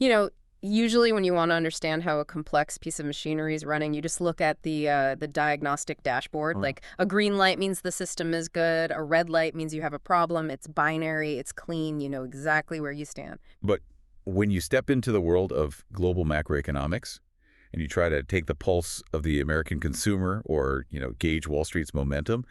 You know, usually when you want to understand how a complex piece of machinery is running, you just look at the diagnostic dashboard. Mm. Like a green light means the system is good, a red light means you have a problem. It's binary, it's clean, you know exactly where you stand. But when you step into the world of global macroeconomics and you try to take the pulse of the American consumer or, gauge Wall Street's momentum,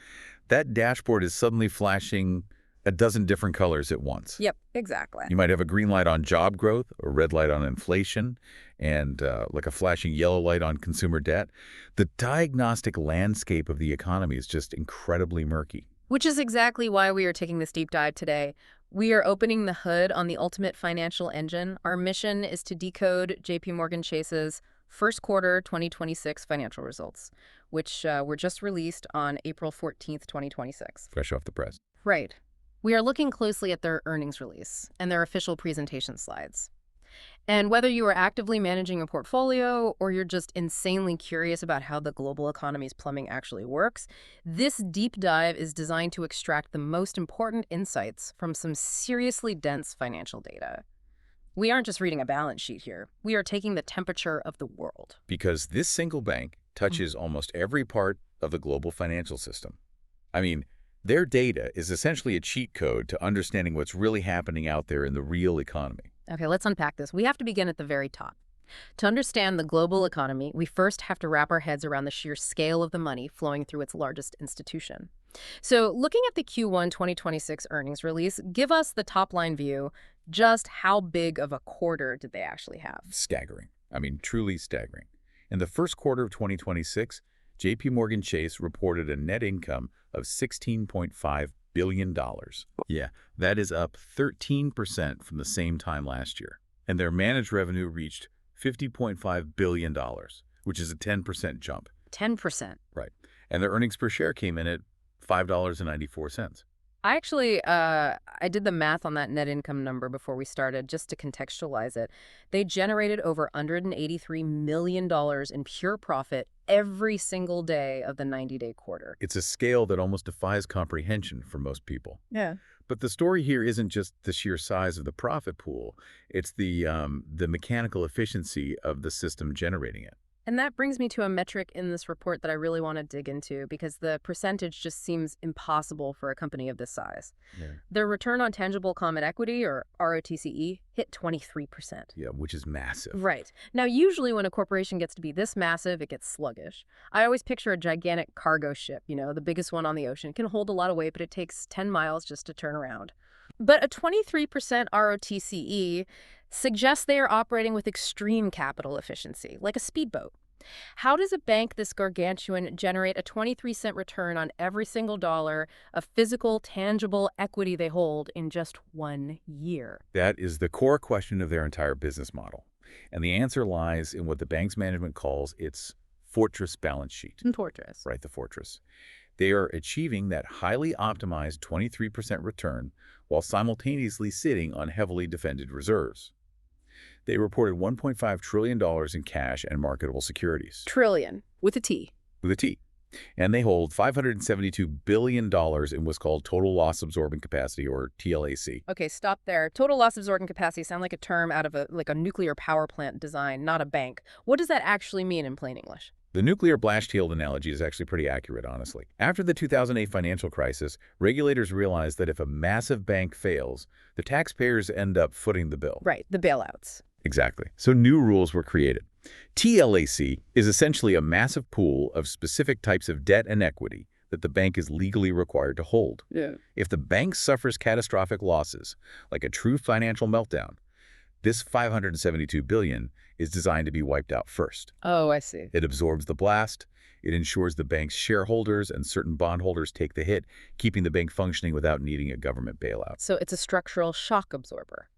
that dashboard is suddenly flashing a dozen different colors at once. Yep, exactly. You might have a green light on job growth, a red light on inflation, and like a flashing yellow light on consumer debt. The diagnostic landscape of the economy is just incredibly murky. Which is exactly why we are taking this deep dive today. We are opening the hood on the ultimate financial engine. Our mission is to decode JPMorgan Chase's first quarter 2026 financial results, which were just released on April 14th, 2026. Fresh off the press. Right. We are looking closely at their earnings release and their official presentation slides. And whether you are actively managing a portfolio or you're just insanely curious about how the global economy's plumbing actually works, this deep dive is designed to extract the most important insights from some seriously dense financial data. We aren't just reading a balance sheet here. We are taking the temperature of the world. Because this single bank touches almost every part of the global financial system. I mean, their data is essentially a cheat code to understanding what's really happening out there in the real economy. Okay, let's unpack this. We have to begin at the very top. To understand the global economy, we first have to wrap our heads around the sheer scale of the money flowing through its largest institution. So looking at the Q1 2026 earnings release, give us the top-line view. Just how big of a quarter did they actually have? Staggering. I mean, truly staggering. In the first quarter of 2026, JPMorgan Chase reported a net income of $16.5 billion. Yeah, that is up 13% from the same time last year. And their managed revenue reached $50.5 billion, which is a 10% jump. 10%. Right. And their earnings per share came in at $5.94. I actually, I did the math on that net income number before we started, just to contextualize it. They generated over $183 million in pure profit every single day of the 90-day quarter. It's a scale that almost defies comprehension for most people. Yeah. But the story here isn't just the sheer size of the profit pool. It's the mechanical efficiency of the system generating it. And that brings me to a metric in this report that I really want to dig into because the percentage just seems impossible for a company of this size. Yeah. Their return on tangible common equity, or ROTCE, hit 23%. Yeah, which is massive. Right. Now, usually when a corporation gets to be this massive, it gets sluggish. I always picture a gigantic cargo ship, the biggest one on the ocean. It can hold a lot of weight, but it takes 10 miles just to turn around. But a 23% ROTCE suggests they are operating with extreme capital efficiency, like a speedboat. How does a bank this gargantuan generate a 23-cent return on every single dollar of physical, tangible equity they hold in just 1 year? That is the core question of their entire business model. And the answer lies in what the bank's management calls its fortress balance sheet. Fortress. Right, the fortress. They are achieving that highly optimized 23% return while simultaneously sitting on heavily defended reserves. They reported $1.5 trillion in cash and marketable securities. Trillion, with a T. With a T. And they hold $572 billion in what's called total loss absorbing capacity, or TLAC. Okay, stop there. Total loss absorbing capacity sound like a term out of a nuclear power plant design, not a bank. What does that actually mean in plain English? The nuclear blast shield analogy is actually pretty accurate, honestly. After the 2008 financial crisis, regulators realized that if a massive bank fails, the taxpayers end up footing the bill. Right, the bailouts. Exactly. So new rules were created. TLAC is essentially a massive pool of specific types of debt and equity that the bank is legally required to hold. Yeah. If the bank suffers catastrophic losses, like a true financial meltdown, this $572 billion is designed to be wiped out first. Oh, I see. It absorbs the blast. It ensures the bank's shareholders and certain bondholders take the hit, keeping the bank functioning without needing a government bailout. So it's a structural shock absorber.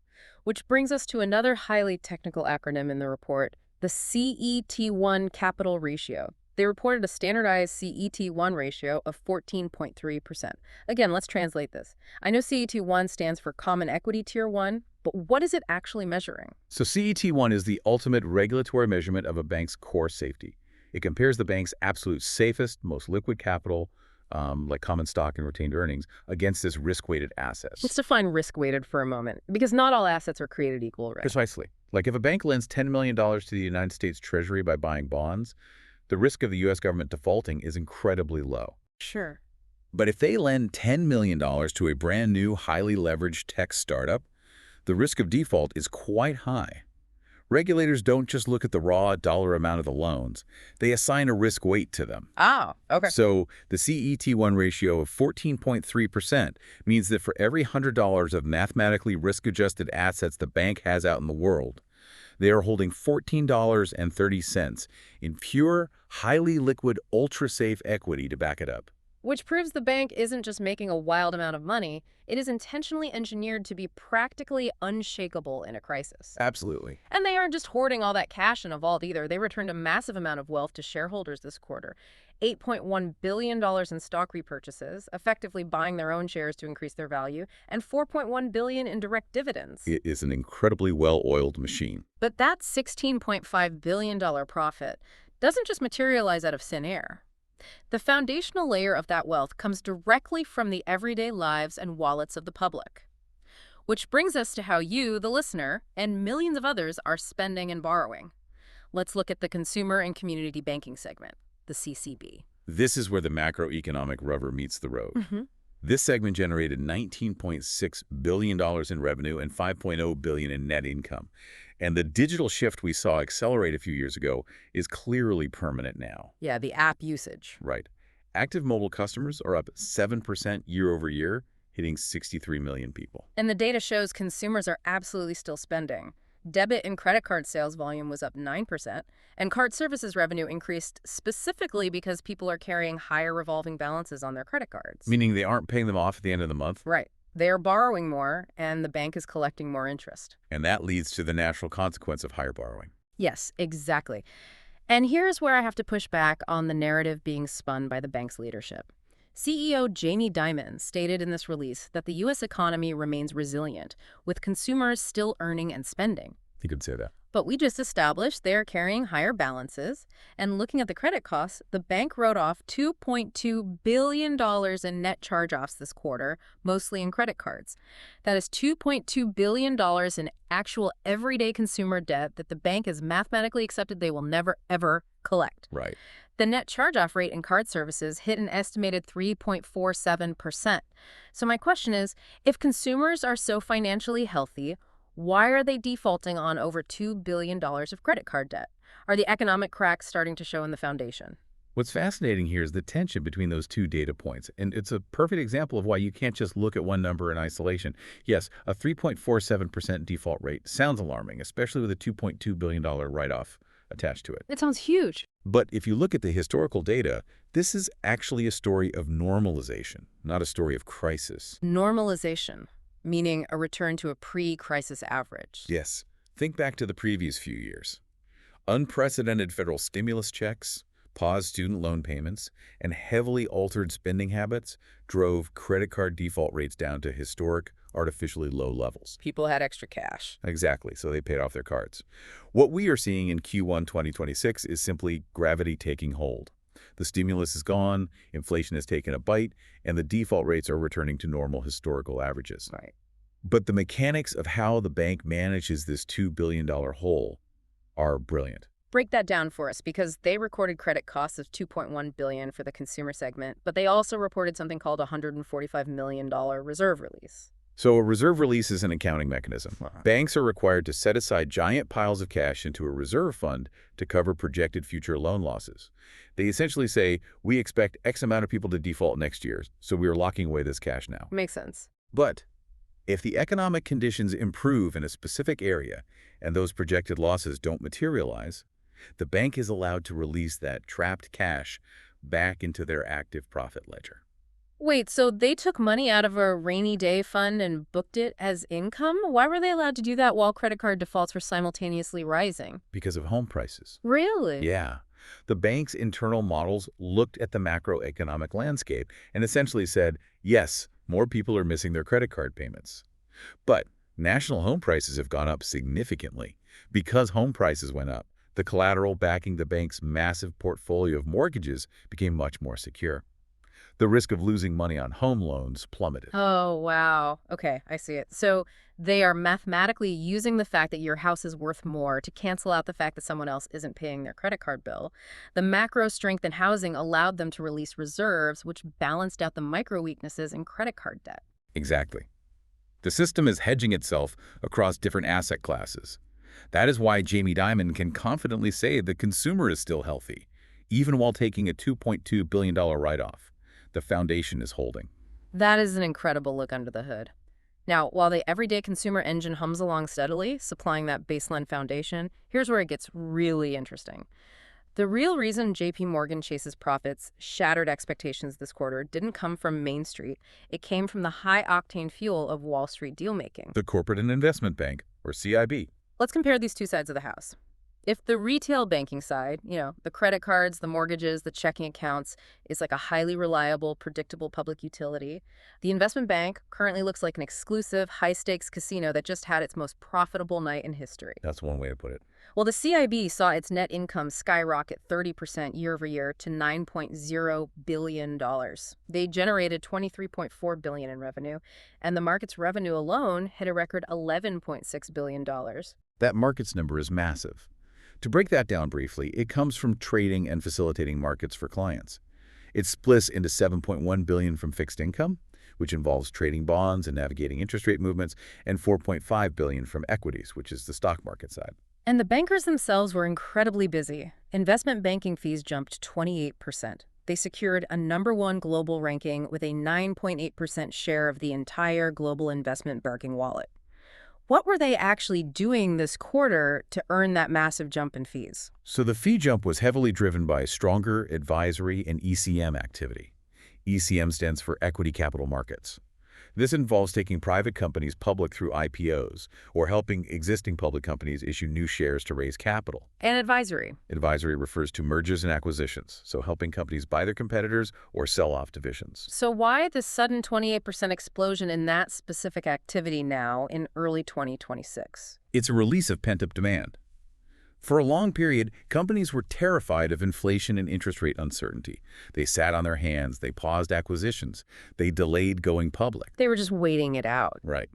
Which brings us to another highly technical acronym in the report, the CET1 capital ratio. They reported a standardized CET1 ratio of 14.3%. Again, let's translate this. I know CET1 stands for Common Equity Tier 1, but what is it actually measuring? So CET1 is the ultimate regulatory measurement of a bank's core safety. It compares the bank's absolute safest, most liquid capital, like common stock and retained earnings, against its risk-weighted assets. Let's define risk-weighted for a moment, because not all assets are created equal, right? Precisely. Like if a bank lends $10 million to the United States Treasury by buying bonds, the risk of the U.S. government defaulting is incredibly low. Sure. But if they lend $10 million to a brand new, highly leveraged tech startup, the risk of default is quite high. Regulators don't just look at the raw dollar amount of the loans. They assign a risk weight to them. Oh, okay. So the CET1 ratio of 14.3% means that for every $100 of mathematically risk-adjusted assets the bank has out in the world, they are holding $14.30 in pure, highly liquid, ultra-safe equity to back it up. Which proves the bank isn't just making a wild amount of money, it is intentionally engineered to be practically unshakable in a crisis. Absolutely. And they aren't just hoarding all that cash in a vault either. They returned a massive amount of wealth to shareholders this quarter. $8.1 billion in stock repurchases, effectively buying their own shares to increase their value, and $4.1 billion in direct dividends. It is an incredibly well-oiled machine. But that $16.5 billion profit doesn't just materialize out of thin air. The foundational layer of that wealth comes directly from the everyday lives and wallets of the public. Which brings us to how you, the listener, and millions of others are spending and borrowing. Let's look at the Consumer and Community Banking segment, the CCB. This is where the macroeconomic rubber meets the road. This segment generated $19.6 billion in revenue and $5.0 billion in net income. And the digital shift we saw accelerate a few years ago is clearly permanent now. Yeah, the app usage. Right. Active mobile customers are up 7% year over year, hitting 63 million people. And the data shows consumers are absolutely still spending. Debit and credit card sales volume was up 9%, and card services revenue increased specifically because people are carrying higher revolving balances on their credit cards. Meaning they aren't paying them off at the end of the month? Right. They are borrowing more, and the bank is collecting more interest. And that leads to the natural consequence of higher borrowing. Yes, exactly. And here's where I have to push back on the narrative being spun by the bank's leadership. CEO Jamie Dimon stated in this release that the U.S. economy remains resilient, with consumers still earning and spending. You could say that. But we just established they are carrying higher balances, and looking at the credit costs, the bank wrote off $2.2 billion in net charge-offs this quarter, mostly in credit cards. That is $2.2 billion in actual everyday consumer debt that the bank has mathematically accepted they will never, ever collect. Right. The net charge-off rate in card services hit an estimated 3.47%. So my question is, if consumers are so financially healthy, why are they defaulting on over $2 billion of credit card debt? Are the economic cracks starting to show in the foundation? What's fascinating here is the tension between those two data points, and it's a perfect example of why you can't just look at one number in isolation. Yes, a 3.47% default rate sounds alarming, especially with a $2.2 billion write-off attached to it. It sounds huge. But if you look at the historical data, this is actually a story of normalization, not a story of crisis. Normalization, meaning a return to a pre-crisis average. Yes. Think back to the previous few years. Unprecedented federal stimulus checks, paused student loan payments, and heavily altered spending habits drove credit card default rates down to historic, artificially low levels. People had extra cash. Exactly, so they paid off their cards. What we are seeing in Q1 2026 is simply gravity taking hold. The stimulus is gone, inflation has taken a bite, and the default rates are returning to normal historical averages. Right. But the mechanics of how the bank manages this $2 billion hole are brilliant. Break that down for us, because they recorded credit costs of $2.1 billion for the consumer segment, but they also reported something called a $145 million reserve release. So a reserve release is an accounting mechanism. Banks are required to set aside giant piles of cash into a reserve fund to cover projected future loan losses. They essentially say, we expect X amount of people to default next year, so we are locking away this cash now. Makes sense. But if the economic conditions improve in a specific area and those projected losses don't materialize, the bank is allowed to release that trapped cash back into their active profit ledger. Wait, so they took money out of a rainy day fund and booked it as income? Why were they allowed to do that while credit card defaults were simultaneously rising? Because of home prices. Really? Yeah. The bank's internal models looked at the macroeconomic landscape and essentially said, yes, more people are missing their credit card payments. But national home prices have gone up significantly. Because home prices went up, the collateral backing the bank's massive portfolio of mortgages became much more secure. The risk of losing money on home loans plummeted. Oh, wow. Okay, I see it. So they are mathematically using the fact that your house is worth more to cancel out the fact that someone else isn't paying their credit card bill. The macro strength in housing allowed them to release reserves, which balanced out the micro weaknesses in credit card debt. Exactly. The system is hedging itself across different asset classes. That is why Jamie Dimon can confidently say the consumer is still healthy, even while taking a $2.2 billion write-off. The foundation is holding. That is an incredible look under the hood. Now, while the everyday consumer engine hums along steadily, supplying that baseline foundation, here's where it gets really interesting. The real reason JPMorgan Chase's profits shattered expectations this quarter didn't come from Main Street. It came from the high-octane fuel of Wall Street deal-making. The Corporate and Investment Bank, or CIB. Let's compare these two sides of the house. If the retail banking side, the credit cards, the mortgages, the checking accounts, is like a highly reliable, predictable public utility, the investment bank currently looks like an exclusive, high-stakes casino that just had its most profitable night in history. That's one way to put it. Well, the CIB saw its net income skyrocket 30% year over year to $9.0 billion. They generated $23.4 billion in revenue, and the market's revenue alone hit a record $11.6 billion. That markets number is massive. To break that down briefly, it comes from trading and facilitating markets for clients. It splits into $7.1 billion from fixed income, which involves trading bonds and navigating interest rate movements, and $4.5 billion from equities, which is the stock market side. And the bankers themselves were incredibly busy. Investment banking fees jumped 28%. They secured a #1 global ranking with a 9.8% share of the entire global investment banking wallet. What were they actually doing this quarter to earn that massive jump in fees? So the fee jump was heavily driven by stronger advisory and ECM activity. ECM stands for Equity Capital Markets. This involves taking private companies public through IPOs or helping existing public companies issue new shares to raise capital. And advisory. Advisory refers to mergers and acquisitions, so helping companies buy their competitors or sell off divisions. So why this sudden 28% explosion in that specific activity now in early 2026? It's a release of pent-up demand. For a long period, companies were terrified of inflation and interest rate uncertainty. They sat on their hands, they paused acquisitions, they delayed going public. They were just waiting it out. Right.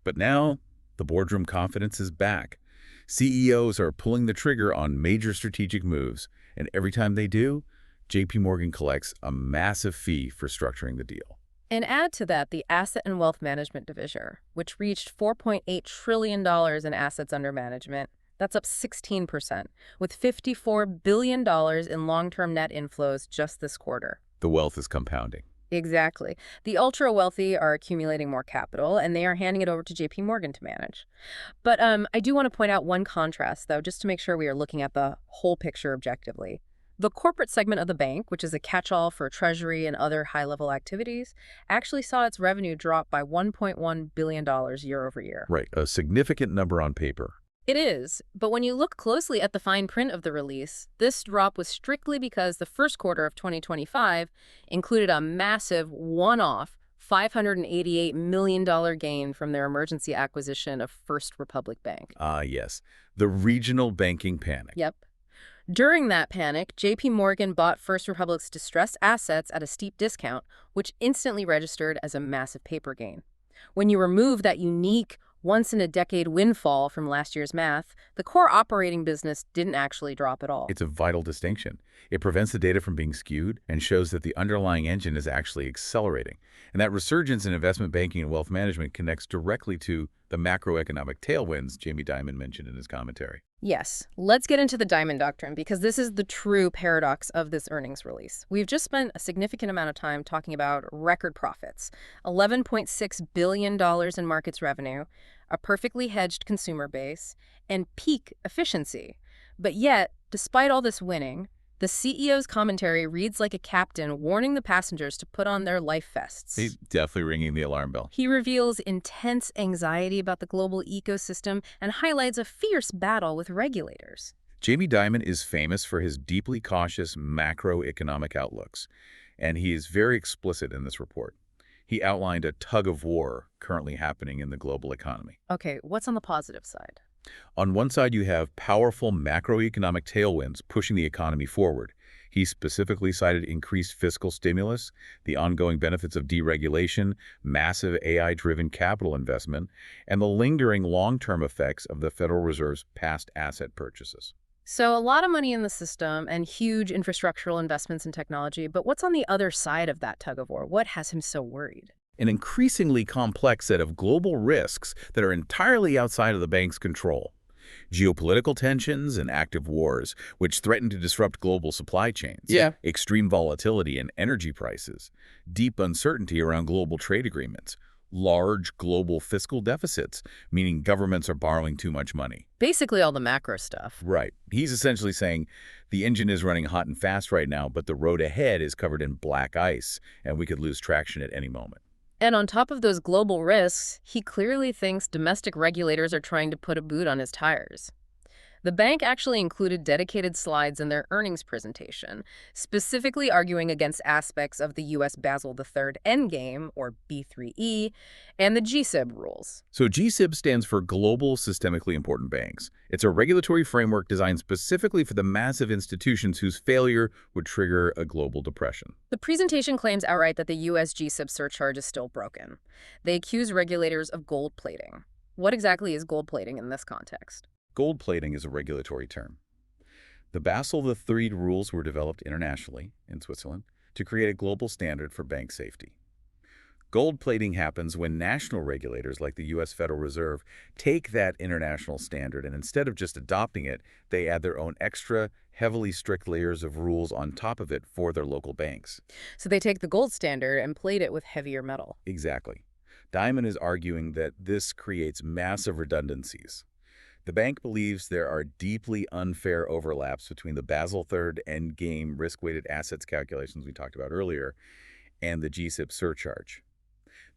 But now, the boardroom confidence is back. CEOs are pulling the trigger on major strategic moves, and every time they do, JPMorgan collects a massive fee for structuring the deal. And add to that the Asset and Wealth Management division, which reached $4.8 trillion in assets under management. That's up 16%, with $54 billion in long-term net inflows just this quarter. The wealth is compounding. Exactly. The ultra-wealthy are accumulating more capital, and they are handing it over to JP Morgan to manage. But I do want to point out one contrast, though, just to make sure we are looking at the whole picture objectively. The corporate segment of the bank, which is a catch-all for treasury and other high-level activities, actually saw its revenue drop by $1.1 billion year over year. Right, a significant number on paper. It is, but when you look closely at the fine print of the release, this drop was strictly because the first quarter of 2025 included a massive one-off $588 million gain from their emergency acquisition of First Republic Bank. Ah, yes, the regional banking panic. Yep. During that panic, JP Morgan bought First Republic's distressed assets at a steep discount, which instantly registered as a massive paper gain. When you remove that unique once-in-a-decade windfall from last year's math, the core operating business didn't actually drop at all. It's a vital distinction. It prevents the data from being skewed and shows that the underlying engine is actually accelerating. And that resurgence in investment banking and wealth management connects directly to the macroeconomic tailwinds Jamie Dimon mentioned in his commentary. Yes, let's get into the Diamond Doctrine, because this is the true paradox of this earnings release. We've just spent a significant amount of time talking about record profits, $11.6 billion in markets revenue, a perfectly hedged consumer base, and peak efficiency. But yet, despite all this winning, the CEO's commentary reads like a captain warning the passengers to put on their life vests. He's definitely ringing the alarm bell. He reveals intense anxiety about the global ecosystem and highlights a fierce battle with regulators. Jamie Dimon is famous for his deeply cautious macroeconomic outlooks, and he is very explicit in this report. He outlined a tug-of-war currently happening in the global economy. Okay, what's on the positive side? On one side, you have powerful macroeconomic tailwinds pushing the economy forward. He specifically cited increased fiscal stimulus, the ongoing benefits of deregulation, massive AI-driven capital investment, and the lingering long-term effects of the Federal Reserve's past asset purchases. So a lot of money in the system and huge infrastructural investments in technology, but what's on the other side of that tug of war? What has him so worried? An increasingly complex set of global risks that are entirely outside of the bank's control. Geopolitical tensions and active wars, which threaten to disrupt global supply chains. Yeah. Extreme volatility in energy prices. Deep uncertainty around global trade agreements. Large global fiscal deficits, meaning governments are borrowing too much money. Basically all the macro stuff. Right. He's essentially saying the engine is running hot and fast right now, but the road ahead is covered in black ice, and we could lose traction at any moment. And on top of those global risks, he clearly thinks domestic regulators are trying to put a boot on his tires. The bank actually included dedicated slides in their earnings presentation, specifically arguing against aspects of the U.S. Basel III Endgame, or B3E, and the GSIB rules. So GSIB stands for Global Systemically Important Banks. It's a regulatory framework designed specifically for the massive institutions whose failure would trigger a global depression. The presentation claims outright that the U.S. GSIB surcharge is still broken. They accuse regulators of gold plating. What exactly is gold plating in this context? Gold plating is a regulatory term. The Basel III rules were developed internationally in Switzerland to create a global standard for bank safety. Gold plating happens when national regulators like the U.S. Federal Reserve take that international standard and instead of just adopting it, they add their own extra, heavily strict layers of rules on top of it for their local banks. So they take the gold standard and plate it with heavier metal. Exactly. Diamond is arguing that this creates massive redundancies. The bank believes there are deeply unfair overlaps between the Basel III Endgame risk-weighted assets calculations we talked about earlier and the GSIB surcharge.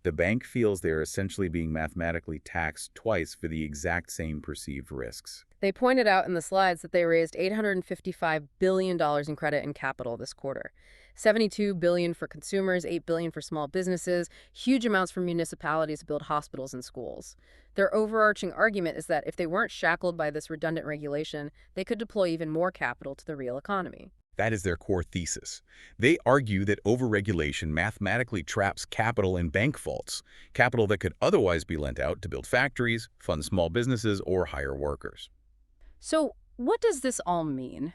The bank feels they are essentially being mathematically taxed twice for the exact same perceived risks. They pointed out in the slides that they raised $855 billion in credit and capital this quarter. $72 billion for consumers, $8 billion for small businesses, huge amounts for municipalities to build hospitals and schools. Their overarching argument is that if they weren't shackled by this redundant regulation, they could deploy even more capital to the real economy. That is their core thesis. They argue that overregulation mathematically traps capital in bank vaults, capital that could otherwise be lent out to build factories, fund small businesses, or hire workers. So what does this all mean?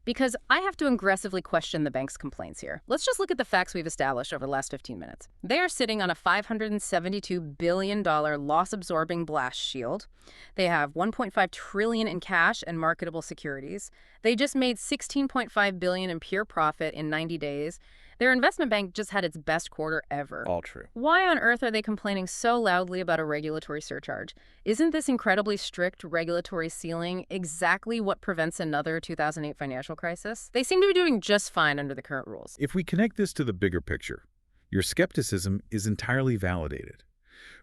Because I have to aggressively question the bank's complaints here. Let's just look at the facts we've established over the last 15 minutes. They are sitting on a $572 billion loss-absorbing blast shield. They have $1.5 trillion in cash and marketable securities. They just made $16.5 billion in pure profit in 90 days. Their investment bank just had its best quarter ever. All true. Why on earth are they complaining so loudly about a regulatory surcharge? Isn't this incredibly strict regulatory ceiling exactly what prevents another 2008 financial crisis? They seem to be doing just fine under the current rules. If we connect this to the bigger picture, your skepticism is entirely validated.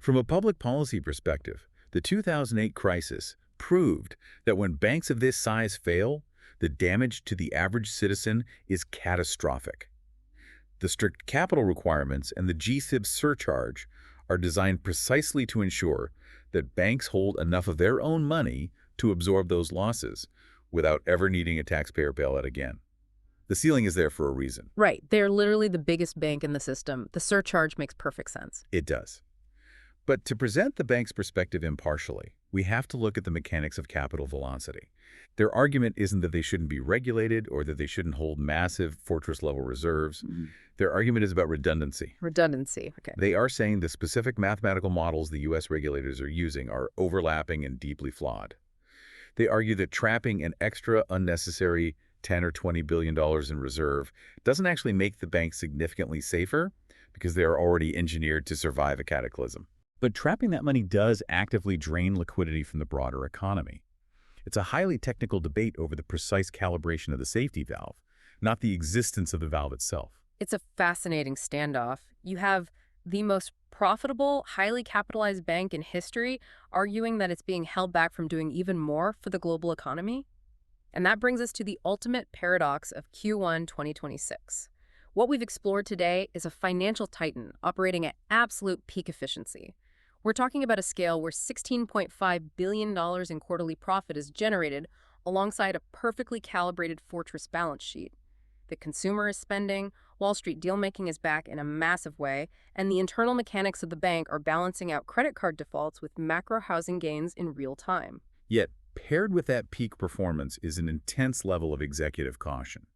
From a public policy perspective, the 2008 crisis proved that when banks of this size fail, the damage to the average citizen is catastrophic. The strict capital requirements and the GSIB surcharge are designed precisely to ensure that banks hold enough of their own money to absorb those losses without ever needing a taxpayer bailout again. The ceiling is there for a reason. Right. They're literally the biggest bank in the system. The surcharge makes perfect sense. It does. But to present the bank's perspective impartially, we have to look at the mechanics of capital velocity. Their argument isn't that they shouldn't be regulated or that they shouldn't hold massive fortress-level reserves. Their argument is about redundancy. Redundancy, okay. They are saying the specific mathematical models the U.S. regulators are using are overlapping and deeply flawed. They argue that trapping an extra unnecessary $10 or $20 billion in reserve doesn't actually make the bank significantly safer because they are already engineered to survive a cataclysm. But trapping that money does actively drain liquidity from the broader economy. It's a highly technical debate over the precise calibration of the safety valve, not the existence of the valve itself. It's a fascinating standoff. You have the most profitable, highly capitalized bank in history arguing that it's being held back from doing even more for the global economy. And that brings us to the ultimate paradox of Q1 2026. What we've explored today is a financial titan operating at absolute peak efficiency. We're talking about a scale where $16.5 billion in quarterly profit is generated alongside a perfectly calibrated fortress balance sheet. The consumer is spending, Wall Street deal-making is back in a massive way, and the internal mechanics of the bank are balancing out credit card defaults with macro housing gains in real time. Yet, paired with that peak performance is an intense level of executive caution.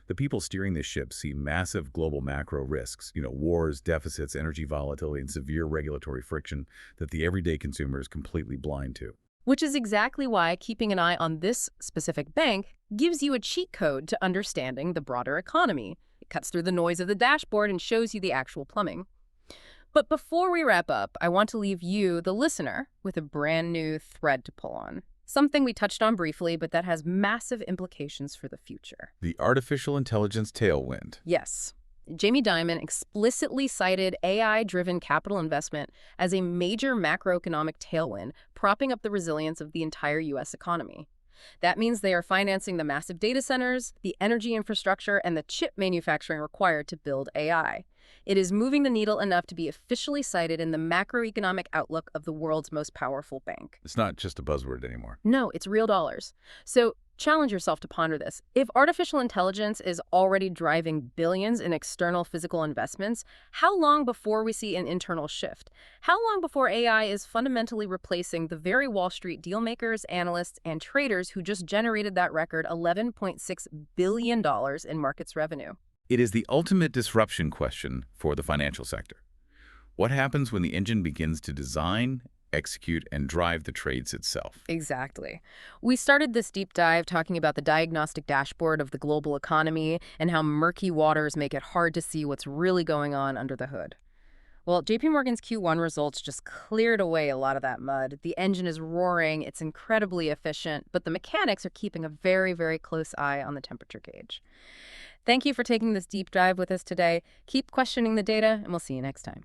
The people steering this ship see massive global macro risks, wars, deficits, energy volatility, and severe regulatory friction that the everyday consumer is completely blind to. Which is exactly why keeping an eye on this specific bank gives you a cheat code to understanding the broader economy. It cuts through the noise of the dashboard and shows you the actual plumbing. But before we wrap up, I want to leave you, the listener, with a brand new thread to pull on. Something we touched on briefly, but that has massive implications for the future. The artificial intelligence tailwind. Yes. Jamie Dimon explicitly cited AI-driven capital investment as a major macroeconomic tailwind, propping up the resilience of the entire U.S. economy. That means they are financing the massive data centers, the energy infrastructure, and the chip manufacturing required to build AI. It is moving the needle enough to be officially cited in the macroeconomic outlook of the world's most powerful bank. It's not just a buzzword anymore. No, it's real dollars. So challenge yourself to ponder this. If artificial intelligence is already driving billions in external physical investments, how long before we see an internal shift? How long before AI is fundamentally replacing the very Wall Street dealmakers, analysts, and traders who just generated that record $11.6 billion in markets revenue? It is the ultimate disruption question for the financial sector. What happens when the engine begins to design, execute, and drive the trades itself? Exactly. We started this deep dive talking about the diagnostic dashboard of the global economy and how murky waters make it hard to see what's really going on under the hood. Well, JPMorgan's Q1 results just cleared away a lot of that mud. The engine is roaring, it's incredibly efficient, but the mechanics are keeping a very, very close eye on the temperature gauge. Thank you for taking this deep dive with us today. Keep questioning the data, and we'll see you next time.